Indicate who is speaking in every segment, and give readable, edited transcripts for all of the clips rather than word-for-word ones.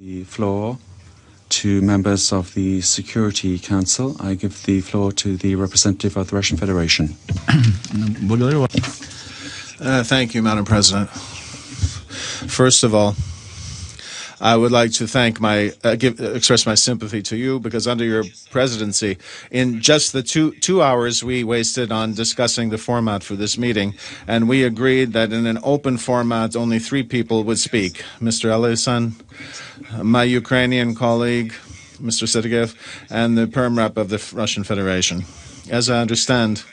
Speaker 1: The floor to members of the Security Council. I give the floor to the representative of the Russian Federation.
Speaker 2: Thank you, Madam President. First of all, I would like to express my sympathy to you, because under your presidency, in just the two hours we wasted on discussing the format for this meeting, and we agreed that in an open format only 3 people would speak: Mr. Eliasson, my Ukrainian colleague, Mr. Sergeyev, and the Perm Rep of the Russian Federation. As I understand,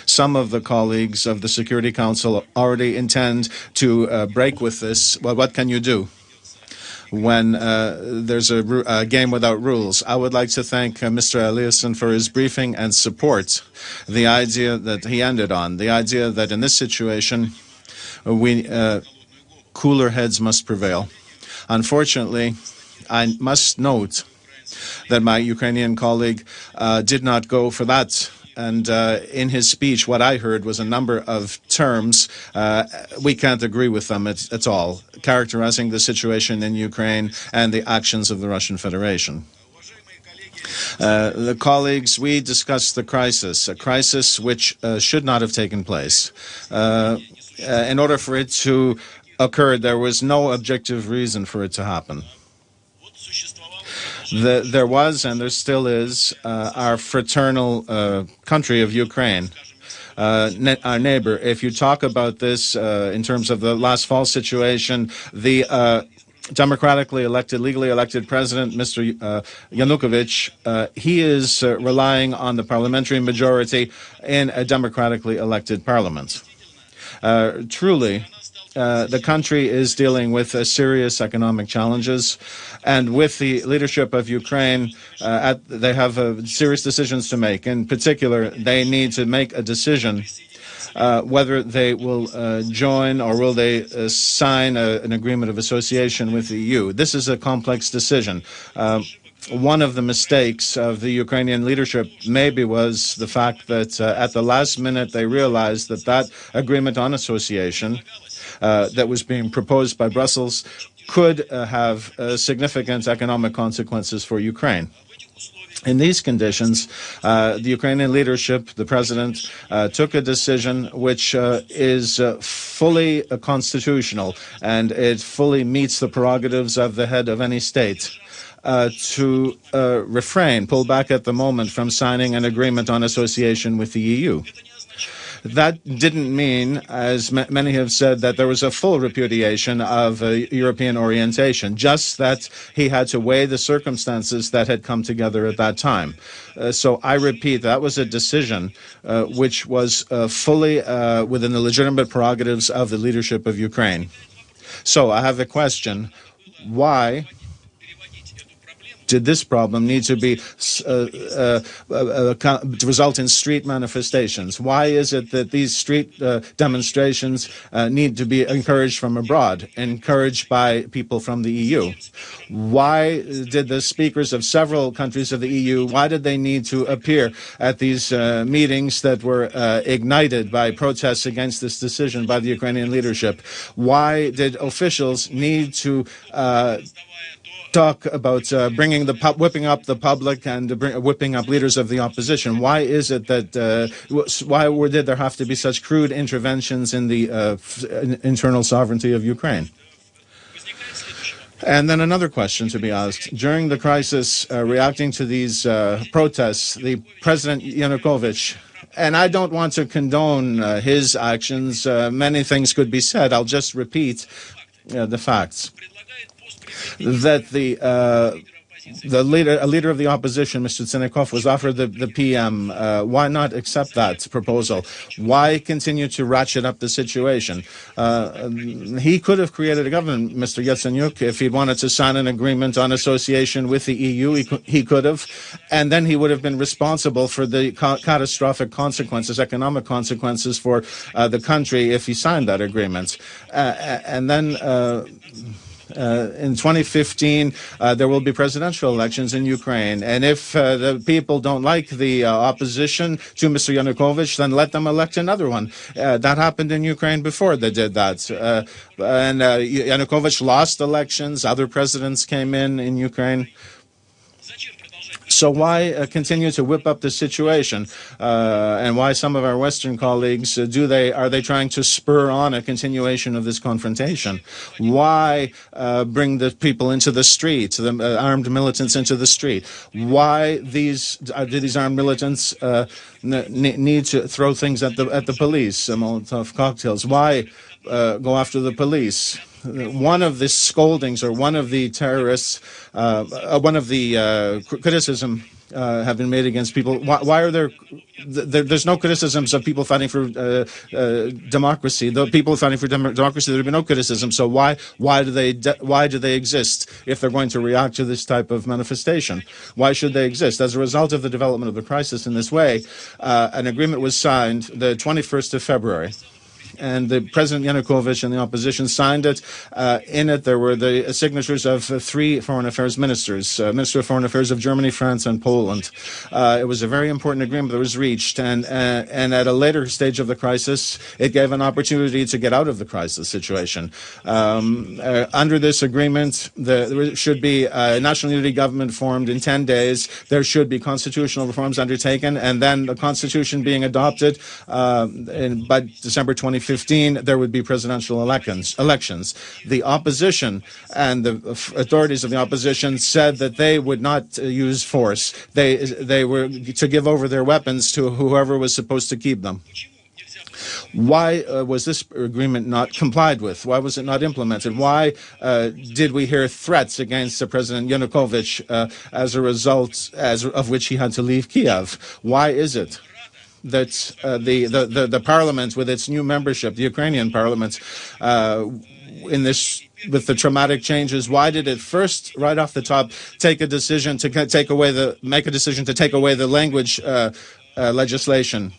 Speaker 2: some of the colleagues of the Security Council already intend to break with this. Well, what can you do when there's a game without rules? I would like to thank Mr. Eliasson for his briefing and support the idea that he ended on, the idea that in this situation, cooler heads must prevail. Unfortunately, I must note that my Ukrainian colleague did not go for that. And in his speech, what I heard was a number of terms. We can't agree with them at all, characterizing the situation in Ukraine and the actions of the Russian Federation. The colleagues, we discussed the crisis, a crisis which should not have taken place. In order for it to occur, there was no objective reason for it to happen. There was, and there still is, our fraternal country of Ukraine, our neighbor. If you talk about this in terms of the last fall situation, the democratically elected, legally elected president, Mr. Yanukovych, he is relying on the parliamentary majority in a democratically elected parliament. Truly, the country is dealing with serious economic challenges, and with the leadership of Ukraine, they have serious decisions to make. In particular, they need to make a decision whether they will join or will they sign an agreement of association with the EU. This is a complex decision. One of the mistakes of the Ukrainian leadership maybe was the fact that at the last minute they realized that agreement on association that was being proposed by Brussels could have significant economic consequences for Ukraine. In these conditions, the Ukrainian leadership, the president, took a decision which is fully constitutional, and it fully meets the prerogatives of the head of any state. To pull back at the moment from signing an agreement on association with the EU. That didn't mean, as many have said, that there was a full repudiation of European orientation, just that he had to weigh the circumstances that had come together at that time. So I repeat, that was a decision which was fully within the legitimate prerogatives of the leadership of Ukraine. So I have a question. Why did this problem need to be to result in street manifestations? Why is it that these street demonstrations need to be encouraged from abroad, encouraged by people from the EU? Why did the speakers of several countries of the EU, why did they need to appear at these meetings that were ignited by protests against this decision by the Ukrainian leadership? Why did officials need to talk about whipping up the public and whipping up leaders of the opposition? Why is it that did there have to be such crude interventions in the internal sovereignty of Ukraine? And then another question to be asked. During the crisis, reacting to these protests, the President Yanukovych, and I don't want to condone his actions, many things could be said, I'll just repeat the facts. That a leader of the opposition, Mr. Tsennikov, was offered the PM. Why not accept that proposal? Why continue to ratchet up the situation? He could have created a government, Mr. Yatsenyuk, if he wanted to sign an agreement on association with the EU. He could have, and then he would have been responsible for the catastrophic consequences, economic consequences for the country if he signed that agreement. And then In 2015, there will be presidential elections in Ukraine. And if the people don't like the opposition to Mr. Yanukovych, then let them elect another one. That happened in Ukraine before they did that. And Yanukovych lost elections. Other presidents came in Ukraine. So why continue to whip up the situation? And why some of our Western colleagues are they trying to spur on a continuation of this confrontation? Why bring the people into the street, the armed militants into the street? Why do these armed militants need to throw things at the police, Molotov cocktails? Why go after the police? One of the scoldings, or one of the terrorists, one of the criticism have been made against people. Why are there's no criticisms of people fighting for democracy? The people fighting for democracy, there would be no criticism. So why do they exist if they're going to react to this type of manifestation? Why should they exist? As a result of the development of the crisis in this way, an agreement was signed the 21st of February. And the President Yanukovych and the opposition signed it. In it, there were the signatures of three foreign affairs ministers, Minister of Foreign Affairs of Germany, France, and Poland. It was a very important agreement that was reached, and at a later stage of the crisis, it gave an opportunity to get out of the crisis situation. Under this agreement, there should be a national unity government formed in 10 days. There should be constitutional reforms undertaken, and then the constitution being adopted by December 2015, there would be presidential elections. The opposition and the authorities of the opposition said that they would not use force. They were to give over their weapons to whoever was supposed to keep them. Why was this agreement not complied with? Why was it not implemented? Why did we hear threats against President Yanukovych as a result of which he had to leave Kiev? Why is it that the parliament, with its new membership, the Ukrainian parliament, with the traumatic changes, why did it first, right off the top, make a decision to take away the language legislation,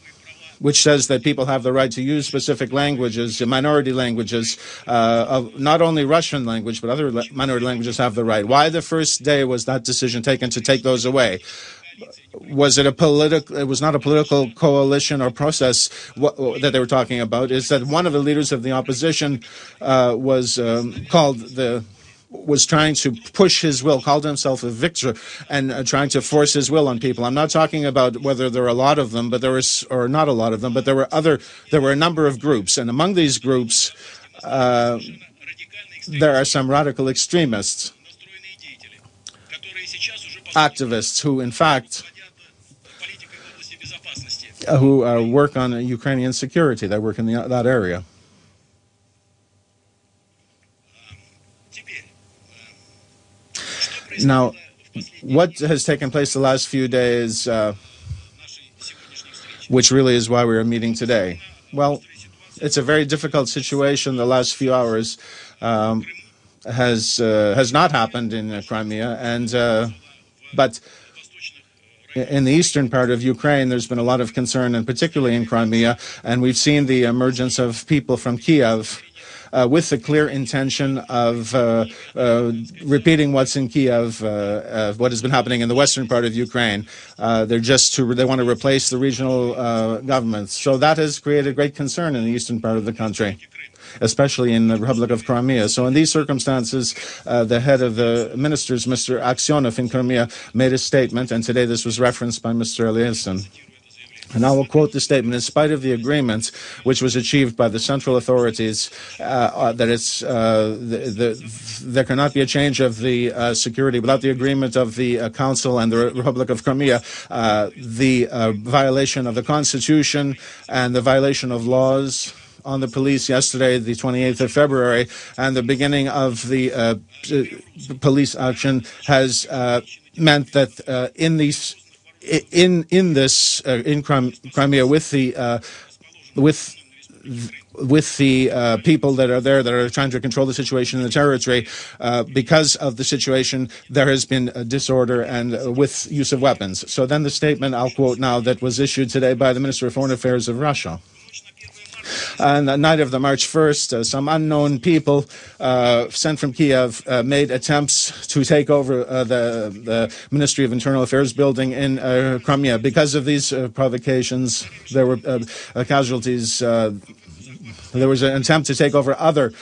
Speaker 2: which says that people have the right to use specific languages, minority languages, of not only Russian language, but other minority languages have the right? Why the first day was that decision taken to take those away? Was it it was not a political coalition or process that they were talking about. Is that one of the leaders of the opposition was trying to push his will, called himself a victor, and trying to force his will on people. I'm not talking about whether there are a lot of them, but there were a number of groups, and among these groups, there are some radical extremists, activists who, in fact, who work on Ukrainian security. They work in that area. Now, what has taken place the last few days, which really is why we are meeting today? Well, it's a very difficult situation. The last few hours has not happened in Crimea, but in the eastern part of Ukraine, there's been a lot of concern, and particularly in Crimea, and we've seen the emergence of people from Kiev with the clear intention of repeating what's in Kiev, what has been happening in the western part of Ukraine. They want to replace the regional governments. So that has created great concern in the eastern part of the country, especially in the Republic of Crimea. So in these circumstances, the head of the ministers, Mr. Aksyonov in Crimea, made a statement, and today this was referenced by Mr. Eliasson. And I will quote the statement: in spite of the agreement which was achieved by the central authorities, there cannot be a change of the security without the agreement of the Council and the Republic of Crimea. The violation of the Constitution and the violation of laws on the police yesterday, the 28th of February, and the beginning of the police action has meant that in Crimea, with the people that are there that are trying to control the situation in the territory, because of the situation, there has been a disorder and with use of weapons. So then the statement, I'll quote now, that was issued today by the Minister of Foreign Affairs of Russia. On the night of the March 1st, some unknown people sent from Kiev made attempts to take over the Ministry of Internal Affairs building in Crimea. Because of these provocations, there were casualties. There was an attempt to take over other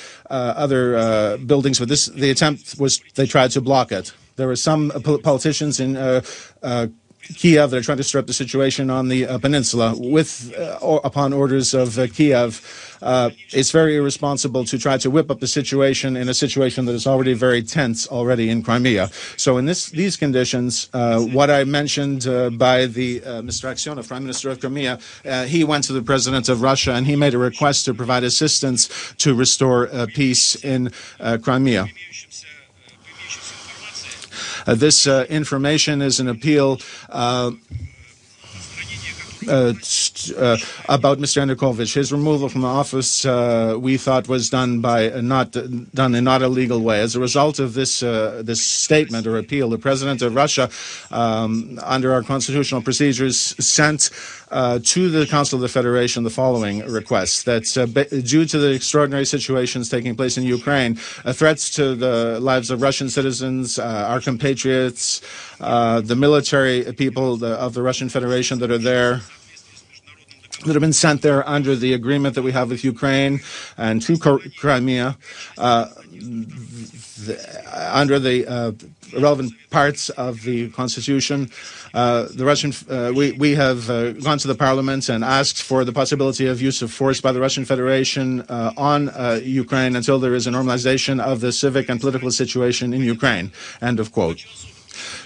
Speaker 2: buildings, but the attempt was they tried to block it. There were some politicians in Kiev that are trying to stir up the situation on the peninsula upon orders of Kiev. It's very irresponsible to try to whip up the situation in a situation that is already very tense already in Crimea. So in these conditions, what I mentioned by the Mr. Aksionov, Prime Minister of Crimea, he went to the President of Russia and he made a request to provide assistance to restore peace in Crimea. This information is an appeal about Mr. Yanukovych. His removal from office, we thought, was done in not a legal way. As a result of this statement or appeal, the President of Russia, under our constitutional procedures, sent to the Council of the Federation the following request: that due to the extraordinary situations taking place in Ukraine, threats to the lives of Russian citizens, our compatriots, the military people of the Russian Federation that are there, that have been sent there under the agreement that we have with Ukraine and to Crimea, under the relevant parts of the Constitution. We have gone to the Parliament and asked for the possibility of use of force by the Russian Federation on Ukraine until there is a normalization of the civic and political situation in Ukraine. End of quote.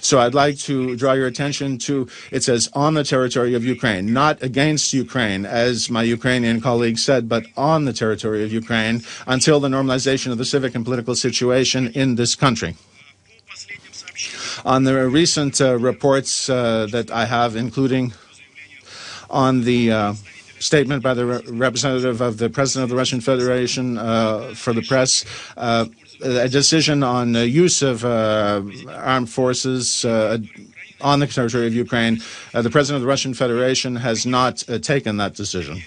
Speaker 2: So I'd like to draw your attention to, it says, on the territory of Ukraine, not against Ukraine, as my Ukrainian colleague said, but on the territory of Ukraine until the normalization of the civic and political situation in this country. On the recent reports that I have, including on the statement by the representative of the President of the Russian Federation for the press, a decision on the use of armed forces on the territory of Ukraine, the President of the Russian Federation has not taken that decision.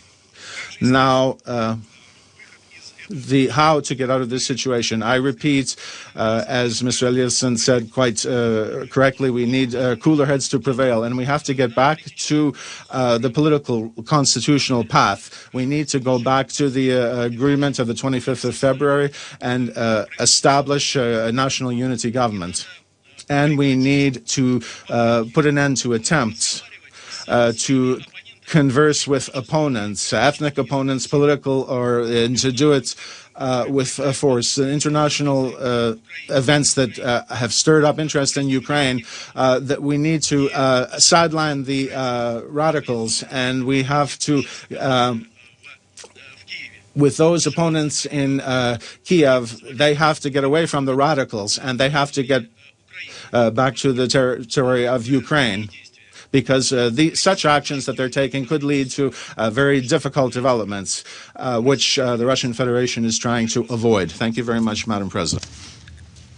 Speaker 2: Now, how to get out of this situation. I repeat, as Mr. Eliasson said quite correctly, we need cooler heads to prevail, and we have to get back to the political constitutional path. We need to go back to the agreement of the 25th of February and establish a national unity government. And we need to put an end to attempts to converse with opponents, ethnic opponents, political, and to do it with force. International events that have stirred up interest in Ukraine, that we need to sideline the radicals, and we have to, with those opponents in Kiev, they have to get away from the radicals, and they have to get back to the territory of Ukraine, because such actions that they're taking could lead to very difficult developments, which the Russian Federation is trying to avoid. Thank you very much, Madam President.